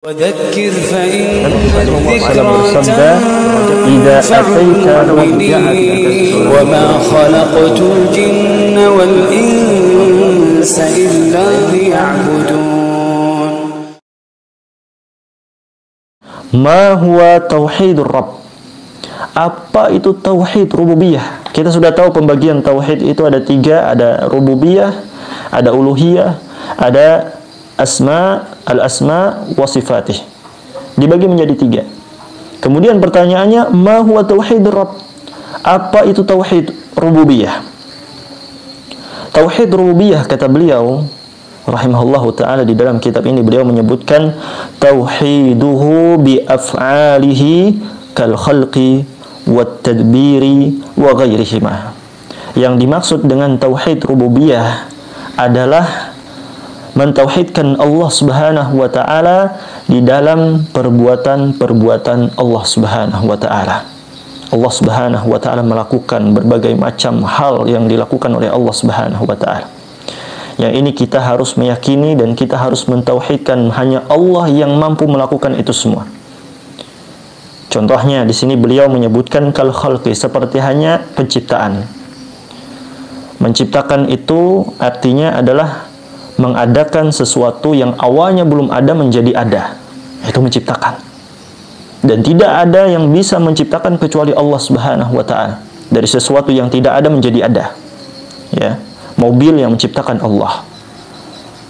وذكر فإن Nabi الذكرى bersabda, "Idza ataita وما خلقت الجن والإنس إلا ليعبدون." Ma huwa tauhidur Rabb? Apa itu tauhid rububiyah? Kita sudah tahu pembagian tauhid itu ada 3, ada rububiyah, ada uluhiyah, ada al-asma wa sifatih. Dibagi menjadi 3. Kemudian pertanyaannya, ma huwa tauhidur Rabb? Apa itu tauhid rububiyah? Tauhid rububiyah, kata beliau rahimahullahu ta'ala, di dalam kitab ini beliau menyebutkan tauhiduhu bi af'alihi kal khalqi wat tadbiri wa ghairihima. Yang dimaksud dengan tauhid rububiyah adalah mentauhidkan Allah Subhanahu wa ta'ala di dalam perbuatan-perbuatan Allah Subhanahu wa ta'ala. Allah Subhanahu wa ta'ala melakukan berbagai macam hal yang dilakukan oleh Allah Subhanahu wa ta'ala. Yang ini kita harus meyakini dan kita harus mentauhidkan hanya Allah yang mampu melakukan itu semua. Contohnya di sini beliau menyebutkan kal khalqi, seperti hanya penciptaan. Menciptakan itu artinya adalah mengadakan sesuatu yang awalnya belum ada menjadi ada. Itu menciptakan. Dan tidak ada yang bisa menciptakan kecuali Allah Subhanahu wa ta'ala. Dari sesuatu yang tidak ada menjadi ada. Ya. Mobil yang menciptakan Allah.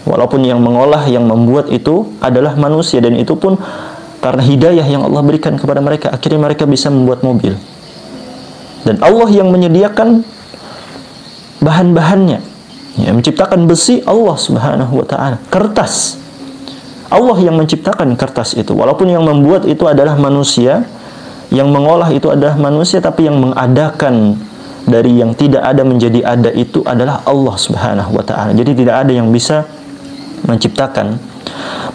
Walaupun yang mengolah, yang membuat itu adalah manusia, dan itu pun karena hidayah yang Allah berikan kepada mereka, akhirnya mereka bisa membuat mobil. Dan Allah yang menyediakan bahan-bahannya. Ya, menciptakan besi Allah Subhanahu wa ta'ala. Kertas, Allah yang menciptakan kertas itu. Walaupun yang membuat itu adalah manusia, yang mengolah itu adalah manusia, tapi yang mengadakan dari yang tidak ada menjadi ada itu adalah Allah Subhanahu wa ta'ala. Jadi tidak ada yang bisa menciptakan,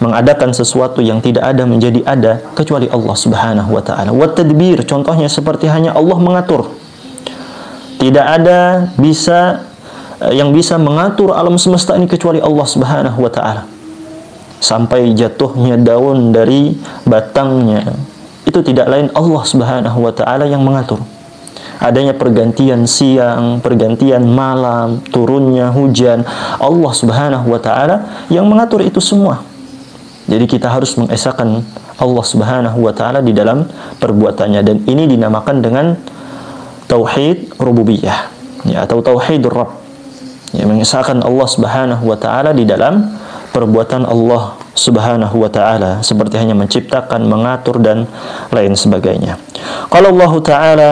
mengadakan sesuatu yang tidak ada menjadi ada kecuali Allah Subhanahu wa ta'ala. Wa tadbir, contohnya seperti hanya Allah mengatur. Tidak ada yang bisa mengatur alam semesta ini kecuali Allah Subhanahu wa ta'ala. Sampai jatuhnya daun dari batangnya, itu tidak lain Allah Subhanahu wa ta'ala yang mengatur. Adanya pergantian siang, pergantian malam, turunnya hujan, Allah Subhanahu wa ta'ala yang mengatur itu semua. Jadi kita harus mengesahkan Allah Subhanahu wa ta'ala di dalam perbuatannya, dan ini dinamakan dengan tauhid rububiyah, ya, atau tauhidur Rabb. Ya, mengesahkan Allah Subhanahu wa ta'ala di dalam perbuatan Allah Subhanahu wa ta'ala, seperti hanya menciptakan, mengatur, dan lain sebagainya. Kalau Allah ta'ala,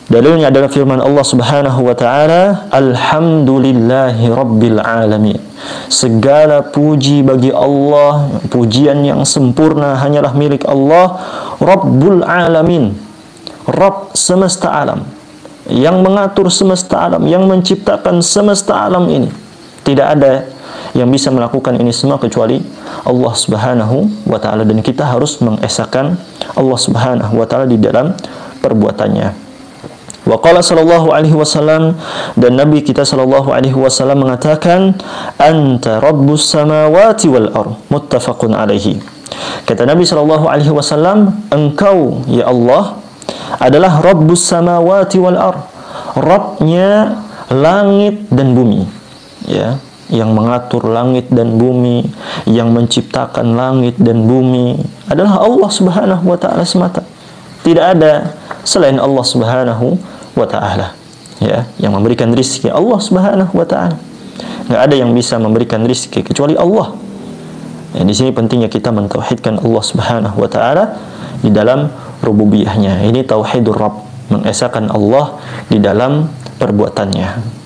dalilnya adalah firman Allah Subhanahu wa ta'ala, alhamdulillahi rabbil alamin. Segala puji bagi Allah, pujian yang sempurna hanyalah milik Allah, Rabbul alamin, Rabb semesta alam, yang mengatur semesta alam, yang menciptakan semesta alam ini. Tidak ada yang bisa melakukan ini semua kecuali Allah Subhanahu wa ta'ala, dan kita harus mengesahkan Allah Subhanahu wa ta'ala di dalam perbuatannya. Wa qala sallallahu alaihi wasallam, dan Nabi kita sallallahu alaihi wasallam mengatakan, anta rabbus samawati wal ardh, muttafaqun alaihi. Kata Nabi sallallahu alaihi wasallam, engkau ya Allah adalah rabbus samawati wal ardh, Rabbnya langit dan bumi, ya, yang mengatur langit dan bumi, yang menciptakan langit dan bumi adalah Allah Subhanahu wa ta'ala semata. Tidak ada selain Allah Subhanahu wa ta'ala, ya, yang memberikan rizki, Allah Subhanahu wa ta'ala. Nggak ada yang bisa memberikan rizki kecuali Allah. Ya, di sini pentingnya kita mentauhidkan Allah Subhanahu wa ta'ala di dalam rububiyahnya. Ini tauhidur Rabb, mengesahkan Allah di dalam perbuatannya.